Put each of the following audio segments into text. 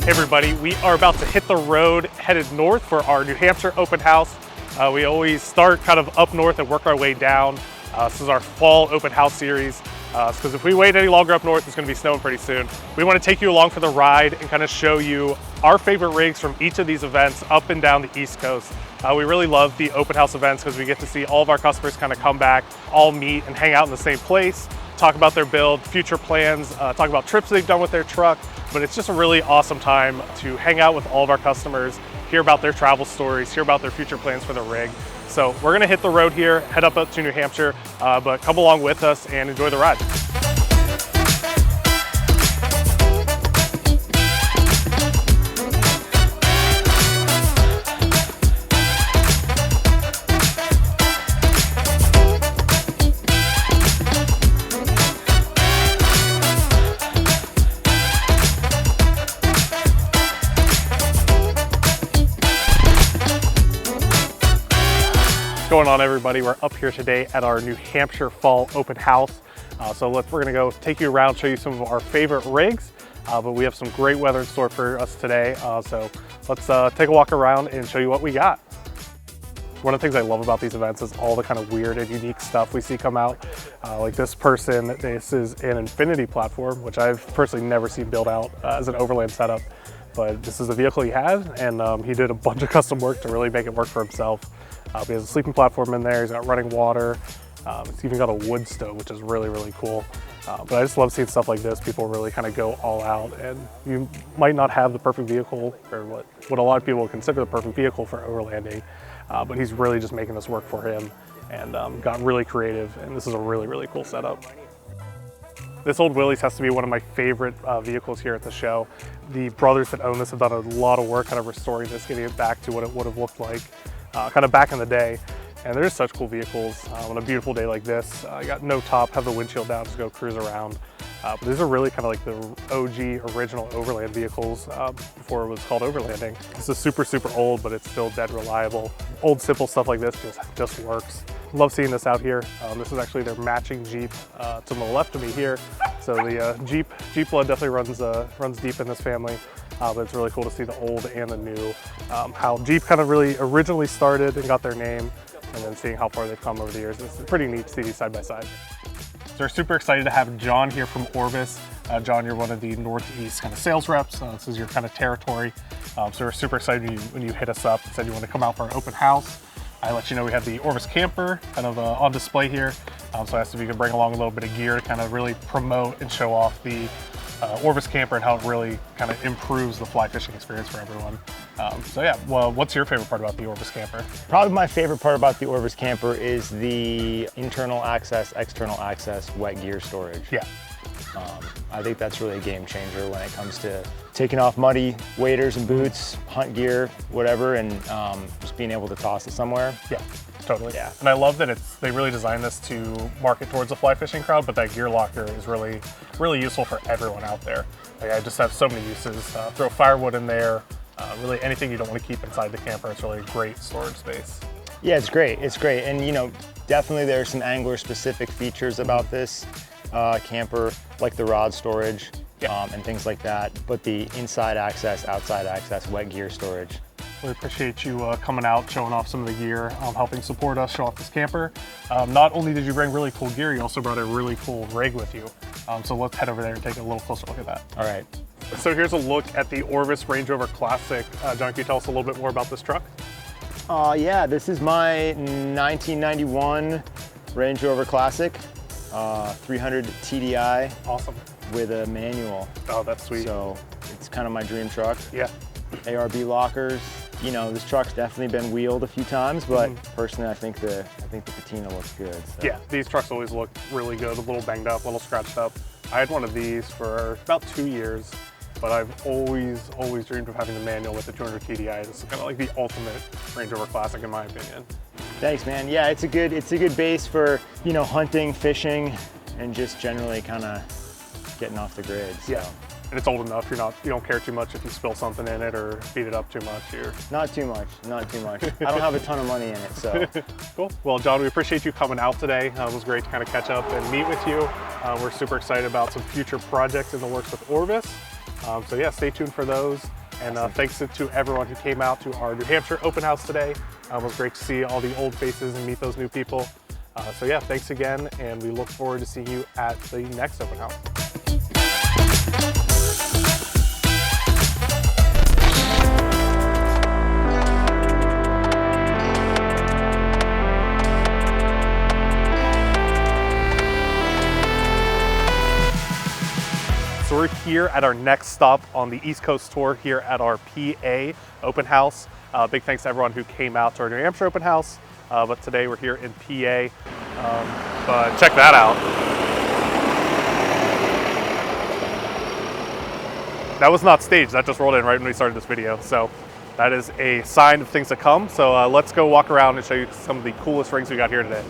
Hey everybody, we are about to hit the road headed north for our New Hampshire open house. We always start kind of up north and work our way down. This is our fall open house series, because if we wait any longer up north, it's going to be snowing pretty soon. We want to take you along for the ride and kind of show you our favorite rigs from each of these events up and down the East Coast. We really love the open house events because we get to see all of our customers kind of come back, all meet and hang out in the same place, talk about their build, future plans, talk about trips they've done with their truck. But it's just a really awesome time to hang out with all of our customers, hear about their travel stories, hear about their future plans for the rig. So we're gonna hit the road here, head up to New Hampshire, but come along with us and enjoy the ride. Going on, everybody? We're up here today at our New Hampshire Fall Open House. We're gonna go take you around, show you some of our favorite rigs, but we have some great weather in store for us today. So let's take a walk around and show you what we got. One of the things I love about these events is all the kind of weird and unique stuff we see come out. Like this person, this is an Infinity platform, which I've personally never seen built out as an Overland setup. But this is the vehicle he had, and he did a bunch of custom work to really make it work for himself. He has a sleeping platform in there, he's got running water, it's even got a wood stove, which is really, really cool. But I just love seeing stuff like this. People really kind of go all out, and you might not have the perfect vehicle, or what a lot of people would consider the perfect vehicle for overlanding, but he's really just making this work for him, and got really creative, and this is a really, really cool setup. This old Willys has to be one of my favorite vehicles here at the show. The brothers that own this have done a lot of work kind of restoring this, getting it back to what it would have looked like kind of back in the day. And they're just such cool vehicles on a beautiful day like this. I got no top, have the windshield down, just go cruise around. But these are really kind of like the OG original Overland vehicles before it was called Overlanding. This is super, super old, but it's still dead reliable. Old, simple stuff like this just works. Love seeing this out here. This is actually their matching Jeep to the left of me here. So the Jeep blood definitely runs deep in this family. But it's really cool to see the old and the new, how Jeep kind of really originally started and got their name, and then seeing how far they've come over the years. It's pretty neat to see these side by side. So we're super excited to have John here from Orvis. John, you're one of the Northeast kind of sales reps. This is your kind of territory. So we're super excited when you hit us up and said you want to come out for our open house. I let you know we have the Orvis camper kind of on display here. So I asked if you could bring along a little bit of gear to kind of really promote and show off the Orvis camper and how it really kind of improves the fly fishing experience for everyone. Well, what's your favorite part about the Orvis camper? Probably my favorite part about the Orvis camper is the internal access, external access, wet gear storage. Yeah. I think that's really a game changer when it comes to taking off muddy waders and boots, hunt gear, whatever, and just being able to toss it somewhere. Yeah, totally. Yeah. And I love that they really designed this to market towards the fly fishing crowd, but that gear locker is really, really useful for everyone out there. Like, I just have so many uses. Throw firewood in there, really anything you don't want to keep inside the camper. It's really a great storage space. Yeah, it's great. It's great. And definitely there's some angler specific features about this camper, like the rod storage. Yeah. And things like that, but the inside access, outside access, wet gear storage. We appreciate you coming out, showing off some of the gear, helping support us, show off this camper. Not only did you bring really cool gear, you also brought a really cool rig with you. So let's head over there and take a little closer look at that. All right. So here's a look at the Orvis Range Rover Classic. John, can you tell us a little bit more about this truck? Yeah, this is my 1991 Range Rover Classic, 300 TDI. Awesome. With a manual. Oh, that's sweet. So it's kind of my dream truck. Yeah. ARB lockers. This truck's definitely been wheeled a few times, but personally, I think the patina looks good. So. Yeah, these trucks always look really good, a little banged up, a little scratched up. I had one of these for about 2 years, but I've always dreamed of having the manual with the 200 TDI. This is kind of like the ultimate Range Rover Classic, in my opinion. Thanks, man. Yeah, it's a good base for hunting, fishing, and just generally kind of getting off the grid. So. Yeah, and it's old enough. You don't care too much if you spill something in it or beat it up too much. Not too much. I don't have a ton of money in it, so. Cool. Well, John, we appreciate you coming out today. It was great to kind of catch up and meet with you. We're super excited about some future projects in the works with Orvis. So yeah, stay tuned for those. And thanks to everyone who came out to our New Hampshire open house today. It was great to see all the old faces and meet those new people. So yeah, thanks again, and we look forward to seeing you at the next open house. So we're here at our next stop on the East Coast tour here at our PA open house. Big thanks to everyone who came out to our New Hampshire open house, but today we're here in PA. But check that out. That was not staged, that just rolled in right when we started this video. So that is a sign of things to come. So let's go walk around and show you some of the coolest rigs we got here today.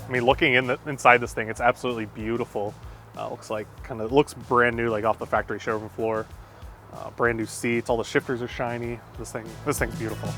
I mean, looking inside this thing, it's absolutely beautiful. Looks brand new, like off the factory showroom floor. Brand new seats, all the shifters are shiny. This thing's beautiful.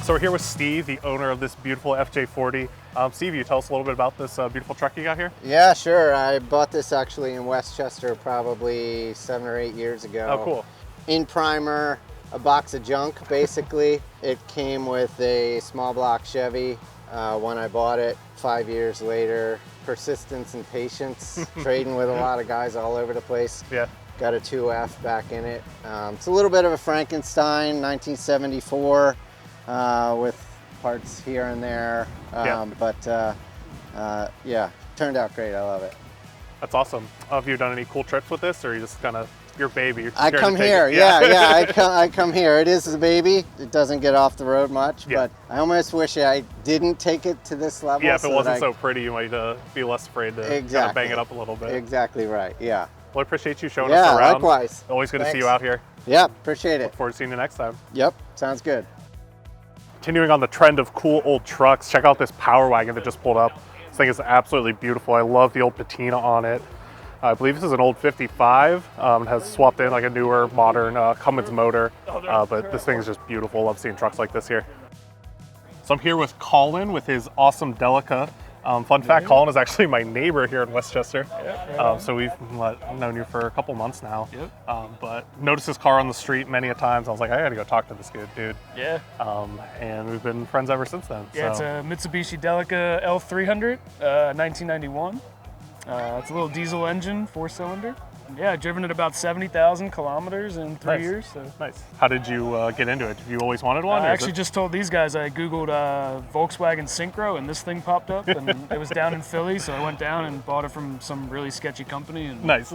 So we're here with Steve, the owner of this beautiful FJ40. Steve, you tell us a little bit about this beautiful truck you got here? Yeah, sure. I bought this actually in Westchester probably 7 or 8 years ago. Oh, cool. In primer, a box of junk, basically. It came with a small block Chevy when I bought it. 5 years later, persistence and patience, trading with a lot of guys all over the place. Yeah. Got a 2F back in it. It's a little bit of a Frankenstein, 1974, with parts here and there. Yeah, turned out great. I love it. That's awesome. Have you done any cool trips with this, or you just kind of your baby? I come here, I come here. It is a baby. It doesn't get off the road much, but I almost wish I didn't take it to this level. Yeah, if it wasn't so pretty, you might be less afraid to kind of bang it up a little bit. Exactly right, yeah. Well, I appreciate you showing us around. Likewise. Always good to see you out here. Yeah, appreciate it. Look forward to seeing you next time. Yep, sounds good. Continuing on the trend of cool old trucks, check out this Power Wagon that just pulled up. This thing is absolutely beautiful. I love the old patina on it. I believe this is an old 55. It has swapped in like a newer, modern Cummins motor, but this thing is just beautiful. Love seeing trucks like this here. So I'm here with Colin with his awesome Delica. Fun fact, Colin is actually my neighbor here in Westchester. So we've known you for a couple months now. But noticed his car on the street many a times. I was like, I gotta go talk to this good dude. Yeah. And we've been friends ever since then. Yeah, so. It's a Mitsubishi Delica L300, 1991. It's a little diesel engine, 4-cylinder. Yeah, I've driven it about 70,000 kilometers in 3 years. So. Nice. How did you get into it? Have you always wanted one? I actually just told these guys, I Googled Volkswagen Synchro and this thing popped up and it was down in Philly, so I went down and bought it from some really sketchy company. And, nice.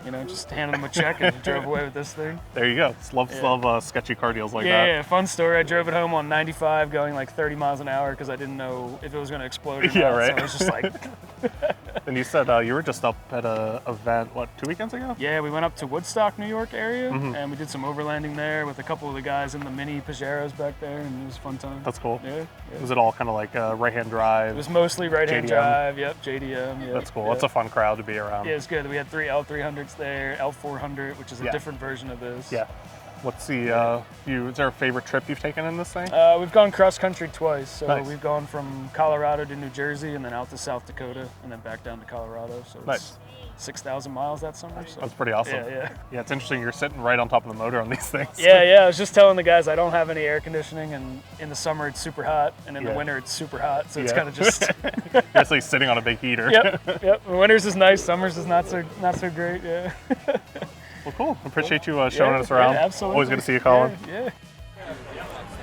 You know, just handed them a check and drove away with this thing. There you go. Love sketchy car deals like that. Yeah, fun story. I drove it home on 95 going like 30 miles an hour because I didn't know if it was going to explode or not. Yeah, right. So I was just like... And you said you were just up at an event, what, 2 weekends ago? Yeah, we went up to Woodstock, New York area, and we did some overlanding there with a couple of the guys in the mini Pajeros back there, and it was a fun time. That's cool. Yeah. Was it all kind of like right-hand drive? It was mostly right-hand JDM? Drive, yep, JDM. Yep, That's cool. Yep. That's a fun crowd to be around. Yeah, it's good. We had 3 L300s there, L400, which is a different version of this. Yeah. What's the, is there a favorite trip you've taken in this thing? We've gone cross-country twice. So nice. We've gone from Colorado to New Jersey and then out to South Dakota and then back down to Colorado. So it's 6,000 miles that summer. So. That's pretty awesome. Yeah. Yeah, it's interesting. You're sitting right on top of the motor on these things. Yeah. I was just telling the guys I don't have any air conditioning, and in the summer it's super hot, and in the winter it's super hot. So it's kind of just basically sitting on a big heater. Yep. Winters is nice. Summers is not so great. Yeah. Well, cool. Appreciate you showing us around. Yeah, absolutely. Always good to see you, Colin. Yeah.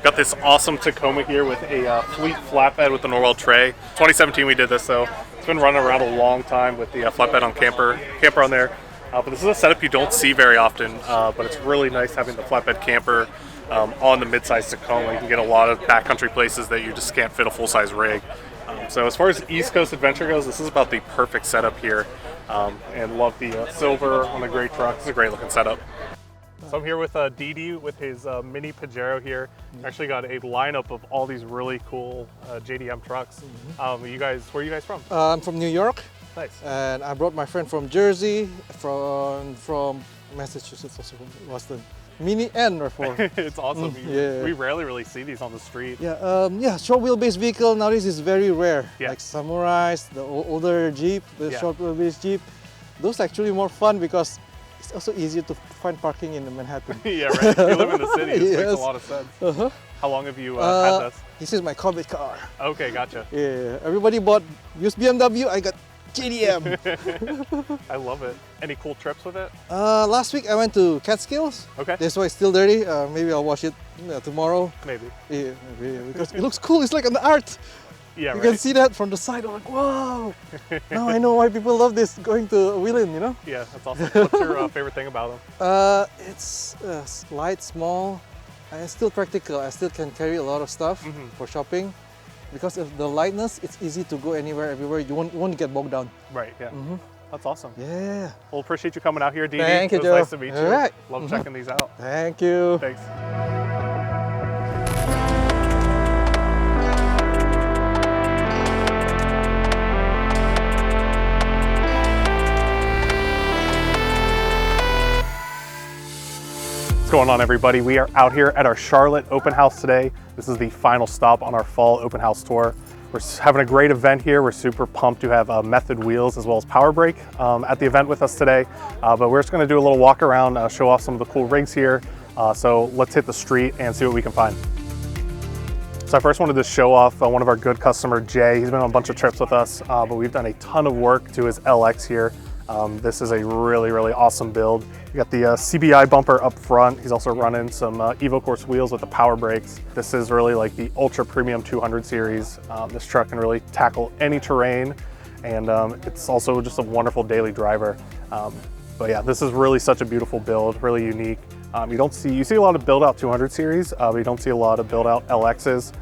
Got this awesome Tacoma here with a fleet flatbed with the Norwell tray. 2017 we did this, so it's been running around a long time with the flatbed on camper on there. But this is a setup you don't see very often, but it's really nice having the flatbed camper on the mid-size Tacoma. You can get a lot of backcountry places that you just can't fit a full-size rig. So as far as East Coast adventure goes, this is about the perfect setup here. And love the silver on the gray truck. It's a great looking setup. So I'm here with Didi with his mini Pajero here. Actually got a lineup of all these really cool JDM trucks. Where are you guys from? I'm from New York. Nice. And I brought my friend from Jersey, from Massachusetts, also from Boston. Mini and RAV4. It's awesome. Yeah. We rarely really see these on the street. Yeah, short wheelbase vehicle nowadays is very rare. Yeah. Like Samurais, the older Jeep, the short wheelbase Jeep. Those are actually more fun because it's also easier to find parking in Manhattan. Yeah, right. If you live in the city, this makes Yes. a lot of sense. Uh-huh. How long have you had this? This is my combat car. Okay, gotcha. Yeah, everybody bought used BMW, I got JDM. I love it. Any cool trips with it? Last week I went to Catskills. Okay. That's why it's still dirty. Maybe I'll wash it tomorrow. Maybe. Yeah, maybe, because it looks cool. It's like an art. Yeah, You right. can see that from the side. I'm like, wow. Now I know why people love this going to Wheeling, you know? Yeah, that's awesome. What's your favorite thing about them? It's light, small, and still practical. I still can carry a lot of stuff for shopping. Because of the lightness, it's easy to go anywhere, everywhere. You won't get bogged down. Right, yeah. That's awesome. Yeah. Well, appreciate you coming out here, Dee. Thank you, It was Joe. nice to meet you. All right. Love checking these out. Thank you. Thanks. What's going on, everybody? We are out here at our Charlotte open house today. This is the final stop on our fall open house tour. We're having a great event here. We're super pumped to have Method wheels as well as Power Brake at the event with us today. But we're just going to do a little walk around, show off some of the cool rigs here. So let's hit the street and see what we can find. So I first wanted to show off one of our good customer, Jay. He's been on a bunch of trips with us, but we've done a ton of work to his LX here. This is a really, really awesome build. You got the CBI bumper up front. He's also running some EvoCourse wheels with the Power Brakes. This is really like the ultra premium 200 series. This truck can really tackle any terrain, and it's also just a wonderful daily driver. But yeah, this is really such a beautiful build, really unique. You see a lot of build out 200 series, but you don't see a lot of build out LXs.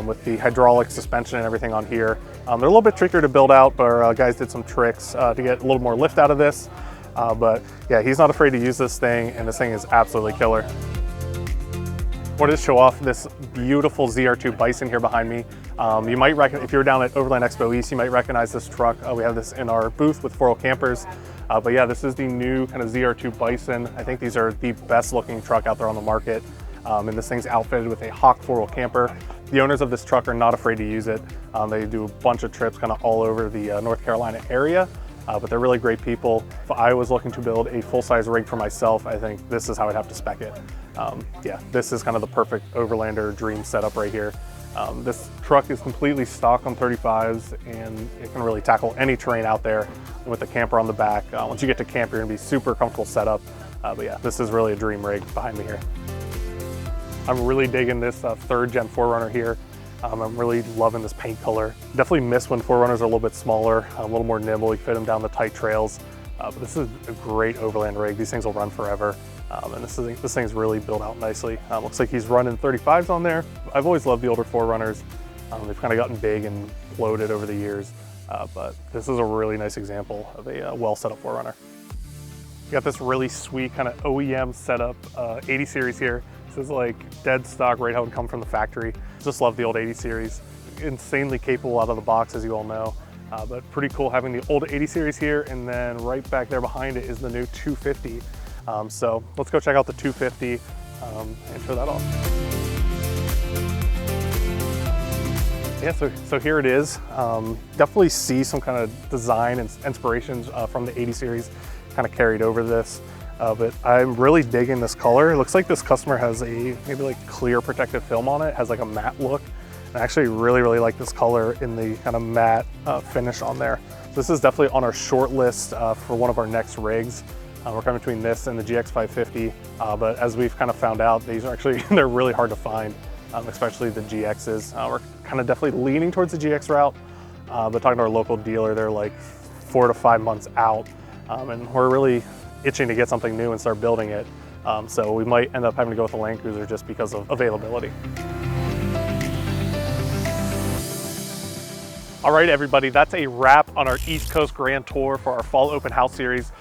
With the hydraulic suspension and everything on here. They're a little bit trickier to build out, but our guys did some tricks to get a little more lift out of this. But yeah, he's not afraid to use this thing, and this thing is absolutely killer. I wanted to show off this beautiful ZR2 Bison here behind me. You might recognize, if you're down at Overland Expo East, you might recognize this truck. We have this in our booth with 4 campers. But yeah, this is the new kind of ZR2 Bison. I think these are the best looking truck out there on the market. And this thing's outfitted with a Hawk 4-wheel camper. The owners of this truck are not afraid to use it. They do a bunch of trips kind of all over the North Carolina area, but they're really great people. If I was looking to build a full-size rig for myself, I think this is how I'd have to spec it. Yeah, this is kind of the perfect Overlander dream setup right here. This truck is completely stock on 35s, and it can really tackle any terrain out there. And with the camper on the back, once you get to camp, you're gonna be super comfortable setup. But yeah, this is really a dream rig behind me here. I'm really digging this 3rd gen 4Runner here. I'm really loving this paint color. Definitely miss when 4Runners are a little bit smaller, a little more nimble. You fit them down the tight trails. But this is a great Overland rig. These things will run forever. And this thing's really built out nicely. Looks like he's running 35s on there. I've always loved the older 4Runners. They've kind of gotten big and bloated over the years. But this is a really nice example of a well set up 4Runner. You got this really sweet kind of OEM setup 80 series here. This is like dead stock, right how it would come from the factory. Just love the old 80 series. Insanely capable out of the box, as you all know. But pretty cool having the old 80 series here, and then right back there behind it is the new 250. So let's go check out the 250 and show that off. Yeah, so here it is. Definitely see some kind of design and inspirations from the 80 series kind of carried over this. But I'm really digging this color. It looks like this customer has a maybe like clear protective film on it. It has like a matte look. And I actually really, really like this color in the kind of matte finish on there. So this is definitely on our short list for one of our next rigs. We're coming between this and the GX550. But as we've kind of found out, these are actually, they're really hard to find, especially the GXs. We're kind of definitely leaning towards the GX route. But talking to our local dealer, they're like 4 to 5 months out. And we're really itching to get something new and start building it. So we might end up having to go with a Land Cruiser just because of availability. All right, everybody, that's a wrap on our East Coast Grand Tour for our Fall Open House Series.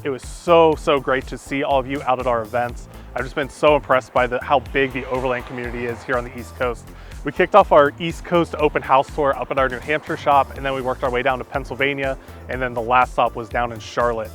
It was so great to see all of you out at our events. I've just been so impressed by how big the Overland community is here on the East Coast. We kicked off our East Coast Open House Tour up at our New Hampshire shop, and then we worked our way down to Pennsylvania, and then the last stop was down in Charlotte.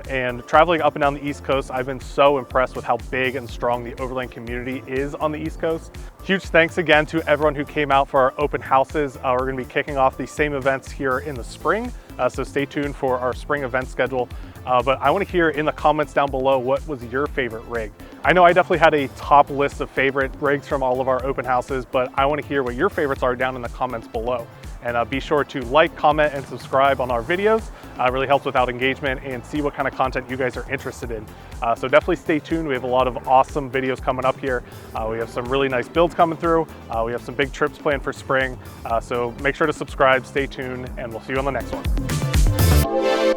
And traveling up and down the East Coast, I've been so impressed with how big and strong the Overland community is on the East Coast. Huge thanks again to everyone who came out for our open houses. We're going to be kicking off the same events here in the spring, so stay tuned for our spring event schedule. but I want to hear in the comments down below, what was your favorite rig? I know I definitely had a top list of favorite rigs from all of our open houses, but I want to hear what your favorites are down in the comments below. And be sure to like, comment, and subscribe on our videos. It really helps with engagement and see what kind of content you guys are interested in. So definitely stay tuned. We have a lot of awesome videos coming up here. We have some really nice builds coming through. We have some big trips planned for spring. So make sure to subscribe, stay tuned, and we'll see you on the next one.